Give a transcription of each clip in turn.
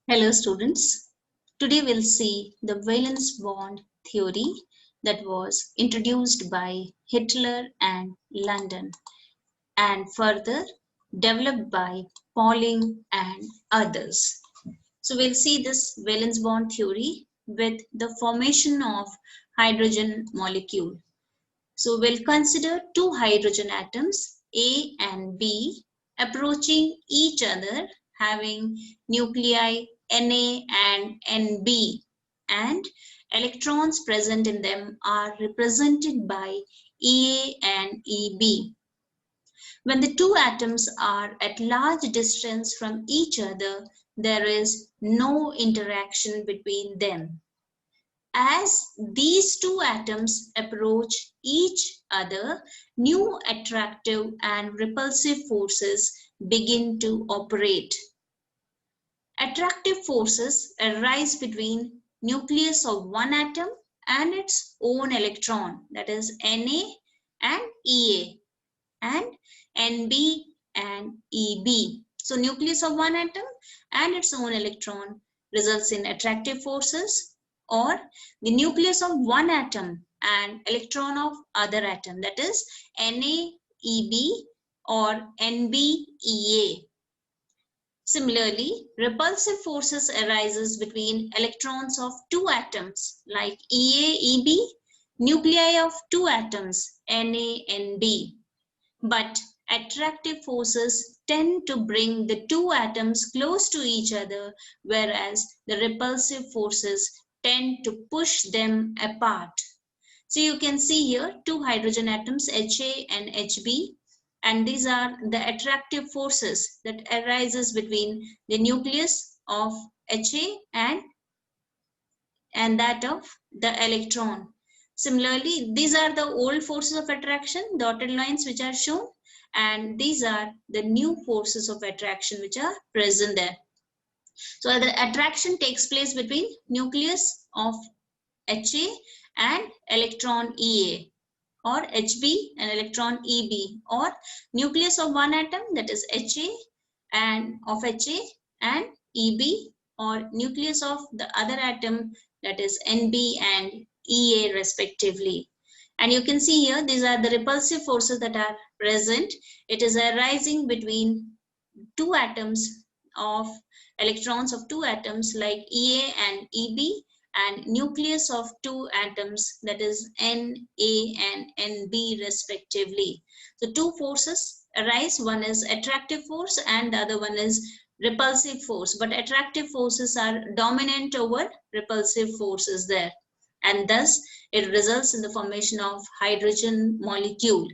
Hello students. Today we'll see the valence bond theory that was introduced by Hitler and London and further developed by Pauling and others. So we'll see this valence bond theory with the formation of hydrogen molecule. So we'll consider two hydrogen atoms A and B approaching each other having nuclei Na and Nb, and electrons present in them are represented by Ea and Eb. When the two atoms are at large distance from each other, there is no interaction between them. As these two atoms approach each other, new attractive and repulsive forces begin to operate. Attractive forces arise between nucleus of one atom and its own electron, that is Na and Ea, and Nb and Eb. So nucleus of one atom and its own electron results in attractive forces, or the nucleus of one atom and electron of other atom, that is NaEb or NbEa. Similarly, repulsive forces arises between electrons of two atoms like EaEb, nuclei of two atoms NaNb. But attractive forces tend to bring the two atoms close to each other, whereas the repulsive forces tend to push them apart. So you can see here two hydrogen atoms Ha and Hb, and these are the attractive forces that arises between the nucleus of Ha and that of the electron. Similarly, these are the old forces of attraction, dotted lines which are shown, and these are the new forces of attraction which are present there. So the attraction takes place between nucleus of Ha and electron Ea, or Hb and electron Eb, or nucleus of one atom, that is Ha and of Ha and Eb, or nucleus of the other atom, that is Nb and Ea respectively. And you can see here these are the repulsive forces that are present. It is arising between two atoms of electrons of two atoms like Ea and Eb, and nucleus of two atoms, that is Na and Nb respectively. So two forces arise, one is attractive force and the other one is repulsive force, but attractive forces are dominant over repulsive forces there, and thus it results in the formation of hydrogen molecule.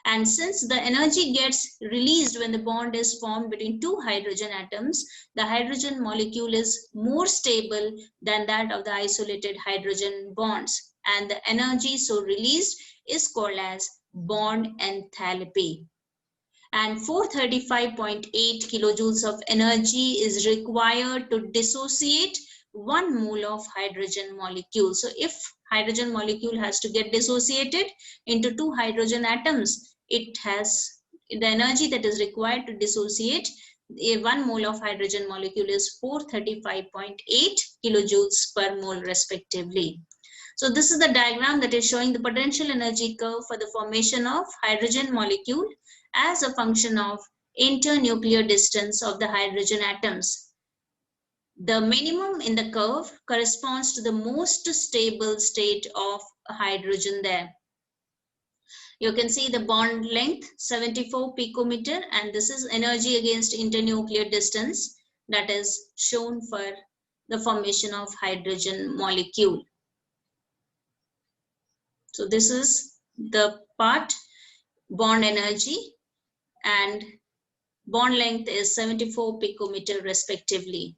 And since the energy gets released when the bond is formed between two hydrogen atoms, the hydrogen molecule is more stable than that of the isolated hydrogen bonds. And the energy so released is called as bond enthalpy. And 435.8 kilojoules of energy is required to dissociate 1 mole of hydrogen molecule. So if hydrogen molecule has to get dissociated into two hydrogen atoms, it has the energy that is required to dissociate 1 mole of hydrogen molecule is 435.8 kilojoules per mole respectively. So this is the diagram that is showing the potential energy curve for the formation of hydrogen molecule as a function of internuclear distance of the hydrogen atoms. The minimum in the curve corresponds to the most stable state of hydrogen there. You can see the bond length 74 picometer, and this is energy against internuclear distance that is shown for the formation of hydrogen molecule. So this is the part bond energy, and bond length is 74 picometer respectively.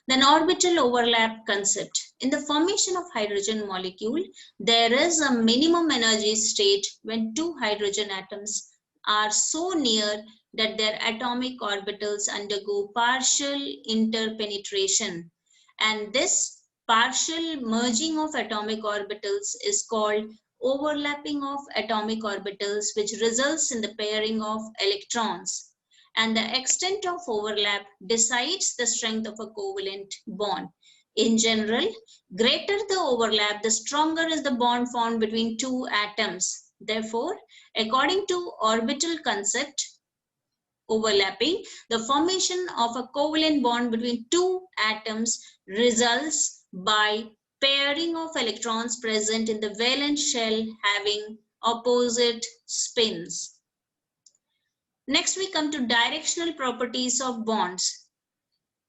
Then orbital overlap concept. In the formation of hydrogen molecule, there is a minimum energy state when two hydrogen atoms are so near that their atomic orbitals undergo partial interpenetration. And this partial merging of atomic orbitals is called overlapping of atomic orbitals, which results in the pairing of electrons. and the extent of overlap decides the strength of a covalent bond. In general, greater the overlap, the stronger is the bond formed between two atoms. Therefore, according to orbital concept, overlapping, the formation of a covalent bond between two atoms results by pairing of electrons present in the valence shell having opposite spins. Next, we come to directional properties of bonds.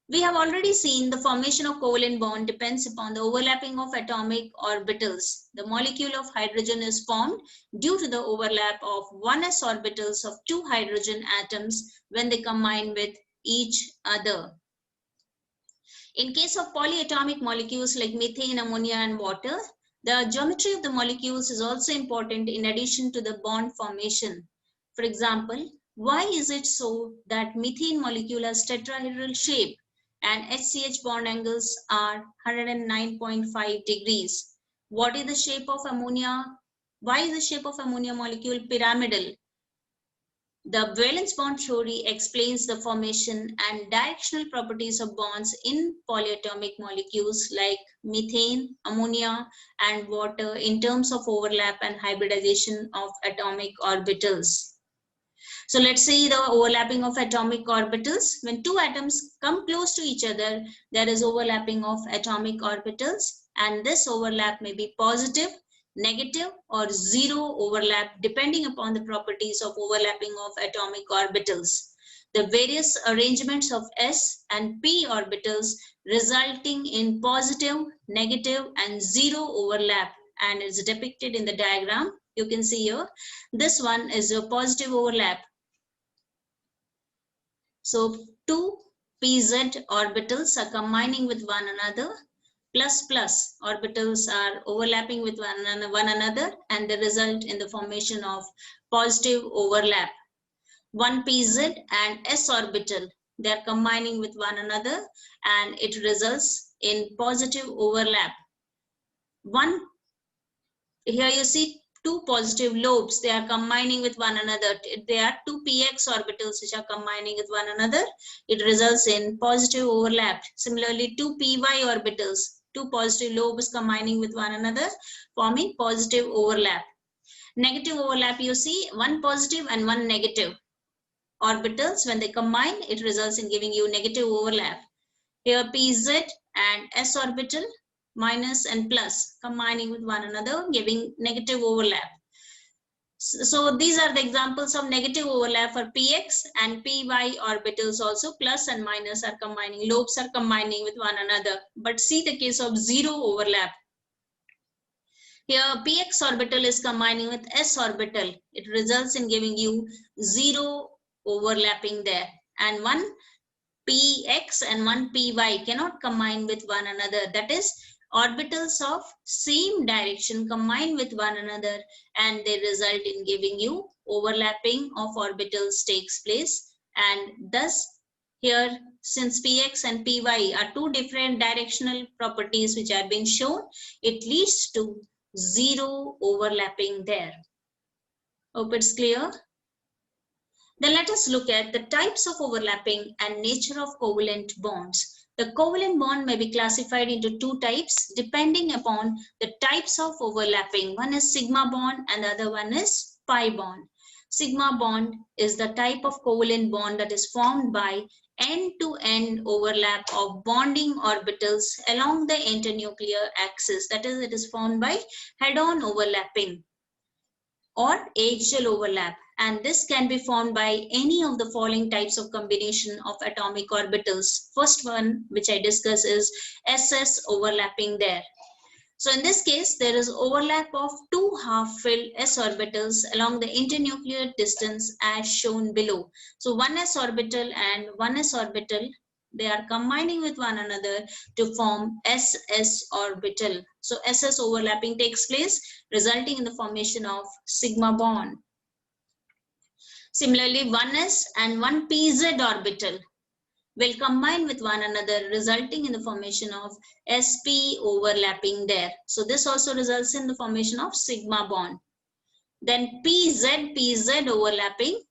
We have already seen the formation of covalent bond depends upon the overlapping of atomic orbitals. The molecule of hydrogen is formed due to the overlap of 1s orbitals of two hydrogen atoms when they combine with each other. In case of polyatomic molecules like methane, ammonia, and water, the geometry of the molecules is also important in addition to the bond formation. For example, why is it so that methane molecule has tetrahedral shape and HCH bond angles are 109.5 degrees? What is the shape of ammonia? Why is the shape of ammonia molecule pyramidal? The valence bond theory explains the formation and directional properties of bonds in polyatomic molecules like methane, ammonia, and water in terms of overlap and hybridization of atomic orbitals. So let's see the overlapping of atomic orbitals. When two atoms come close to each other, there is overlapping of atomic orbitals, and this overlap may be positive, negative, or zero overlap depending upon the properties of overlapping of atomic orbitals. The various arrangements of s and p orbitals resulting in positive, negative, and zero overlap, and it's depicted in the diagram. You can see here, this one is a positive overlap. So two pz orbitals are combining with one another, plus orbitals are overlapping with one another, and they result in the formation of positive overlap. One pz and s orbital, they are combining with one another, and it results in positive overlap. Here you see two positive lobes, they are combining with one another. There are two px orbitals which are combining with one another. It results in positive overlap. Similarly, two py orbitals, two positive lobes combining with one another, forming positive overlap. Negative overlap, you see one positive and one negative orbitals. When they combine, it results in giving you negative overlap. Here pz and s orbital, minus and plus, combining with one another, giving negative overlap. So these are the examples of negative overlap for px and py orbitals also. Plus and minus are combining, lobes are combining with one another. But see the case of zero overlap. Here px orbital is combining with s orbital. It results in giving you zero overlapping there. And one px and one py cannot combine with one another. That is, orbitals of same direction combine with one another, and they result in giving you overlapping of orbitals takes place. And thus here, since px and py are two different directional properties which have been shown, it leads to zero overlapping there. Hope it's clear. Then let us look at the types of overlapping and nature of covalent bonds. The covalent bond may be classified into two types depending upon the types of overlapping. One is sigma bond and the other one is pi bond. Sigma bond is the type of covalent bond that is formed by end-to-end overlap of bonding orbitals along the internuclear axis. That is, it is formed by head-on overlapping or axial overlap, and this can be formed by any of the following types of combination of atomic orbitals. First one which I discuss is SS overlapping there. So in this case, there is overlap of two half-filled s orbitals along the internuclear distance as shown below. So one s orbital and one s orbital, they are combining with one another to form SS orbital. So SS overlapping takes place, resulting in the formation of sigma bond. Similarly, 1s and 1 pz orbital will combine with one another, resulting in the formation of sp overlapping there. So this also results in the formation of sigma bond. Then pz overlapping,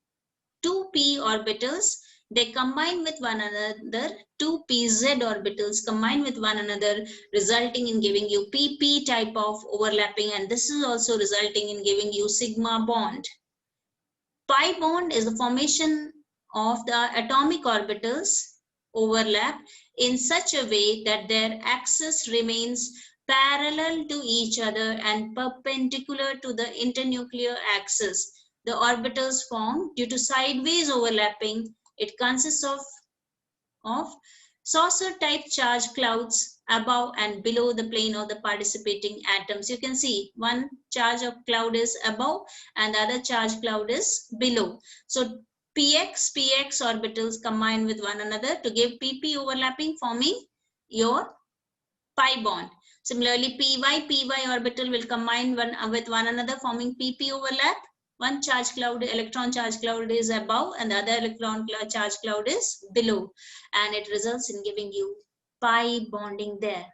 two p orbitals, they combine with one another, two pz orbitals combine with one another, resulting in giving you pp type of overlapping, and this is also resulting in giving you sigma bond. Pi bond is the formation of the atomic orbitals overlap in such a way that their axis remains parallel to each other and perpendicular to the internuclear axis. The orbitals formed due to sideways overlapping. It consists of saucer type charge clouds above and below the plane of the participating atoms. You can see one charge of cloud is above and the other charge cloud is below. So px orbitals combine with one another to give pp overlapping, forming your pi bond. Similarly, py orbital will combine with one another, forming pp overlap. One charge cloud, electron charge cloud is above and the other electron charge cloud is below, and it results in giving you pi bonding there.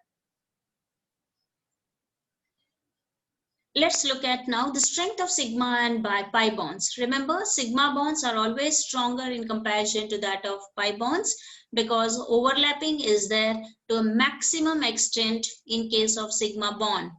Let's look at now the strength of sigma and pi bonds. Remember, sigma bonds are always stronger in comparison to that of pi bonds because overlapping is there to a maximum extent in case of sigma bond.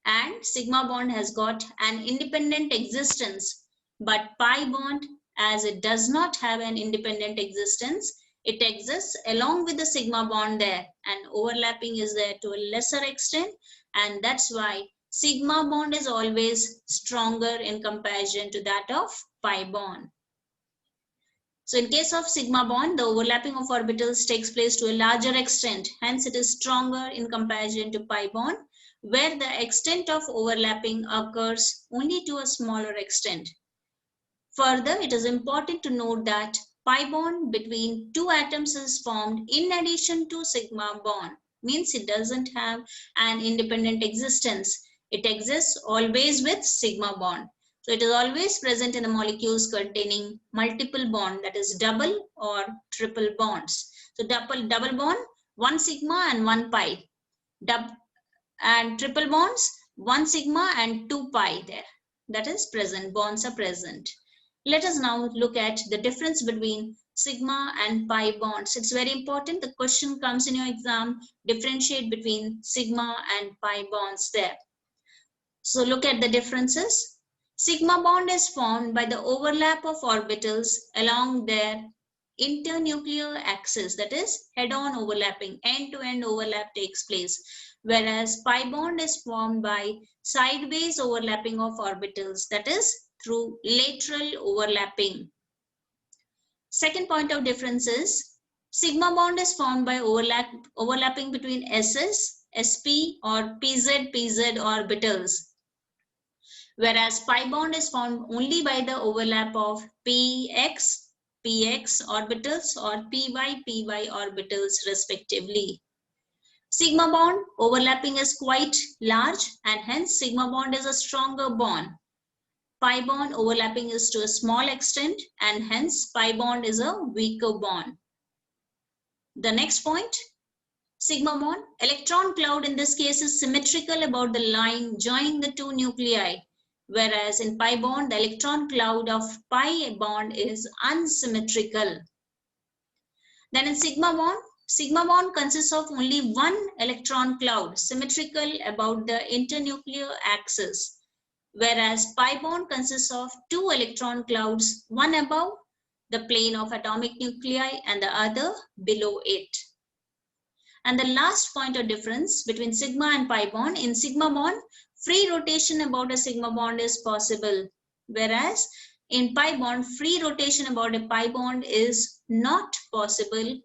And sigma bond has got an independent existence, but pi bond, as it does not have an independent existence, it exists along with the sigma bond there, and overlapping is there to a lesser extent, and that's why sigma bond is always stronger in comparison to that of pi bond. So in case of sigma bond, the overlapping of orbitals takes place to a larger extent, hence it is stronger in comparison to pi bond, where the extent of overlapping occurs only to a smaller extent. Further, it is important to note that pi bond between two atoms is formed in addition to sigma bond, means it doesn't have an independent existence. It exists always with sigma bond. So it is always present in the molecules containing multiple bond, that is double or triple bonds. So double bond, one sigma and one pi. And triple bonds, one sigma and two pi there. That is present, bonds are present. Let us now look at the difference between sigma and pi bonds. It's very important. The question comes in your exam, differentiate between sigma and pi bonds there. So look at the differences. Sigma bond is formed by the overlap of orbitals along their internuclear axis, that is head-on overlapping, end-to-end overlap takes place, whereas pi bond is formed by sideways overlapping of orbitals, that is through lateral overlapping. Second point of difference is sigma bond is formed by overlapping between SS, SP or PZ orbitals, whereas pi bond is formed only by the overlap of PX orbitals or PY orbitals respectively. Sigma bond overlapping is quite large and hence sigma bond is a stronger bond. Pi bond overlapping is to a small extent and hence pi bond is a weaker bond. The next point, sigma bond, electron cloud in this case is symmetrical about the line joining the two nuclei, whereas in pi bond, the electron cloud of pi bond is unsymmetrical. Then in sigma bond consists of only one electron cloud, symmetrical about the internuclear axis, whereas pi bond consists of two electron clouds, one above the plane of atomic nuclei and the other below it. And the last point of difference between sigma and pi bond, in sigma bond, free rotation about a sigma bond is possible, whereas in pi bond, free rotation about a pi bond is not possible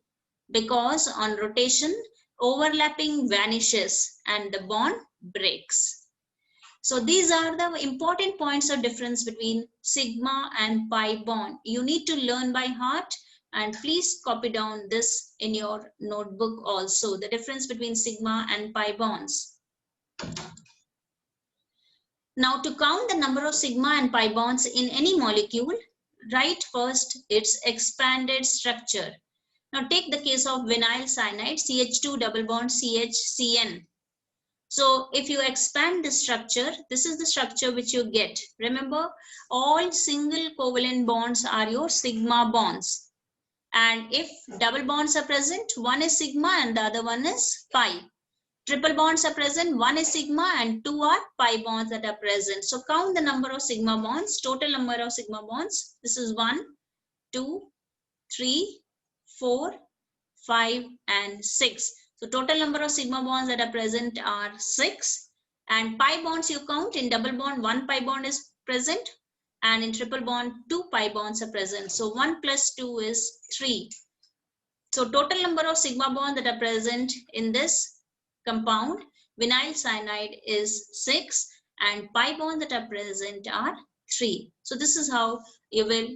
because on rotation, overlapping vanishes and the bond breaks. So these are the important points of difference between sigma and pi bond. You need to learn by heart and please copy down this in your notebook also, the difference between sigma and pi bonds. Now to count the number of sigma and pi bonds in any molecule, write first its expanded structure. Now take the case of vinyl cyanide, CH2 double bond CHCN. So if you expand the structure, this is the structure which you get. Remember, all single covalent bonds are your sigma bonds. And if double bonds are present, one is sigma and the other one is pi. Triple bonds are present, one is sigma and two are pi bonds that are present. So count the number of sigma bonds, total number of sigma bonds. This is 1, 2, 3, 4, 5 and 6. So total number of sigma bonds that are present are 6. And pi bonds you count. In double bond, 1 pi bond is present. And in triple bond, 2 pi bonds are present. So 1 plus 2 is 3. So total number of sigma bonds that are present in this compound, vinyl cyanide, is 6. And pi bonds that are present are 3. So this is how you will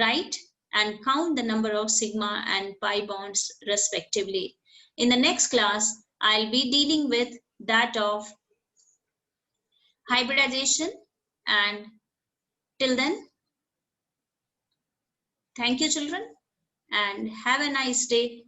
write and count the number of sigma and pi bonds respectively. In the next class, I'll be dealing with that of hybridization, and till then, thank you children and have a nice day.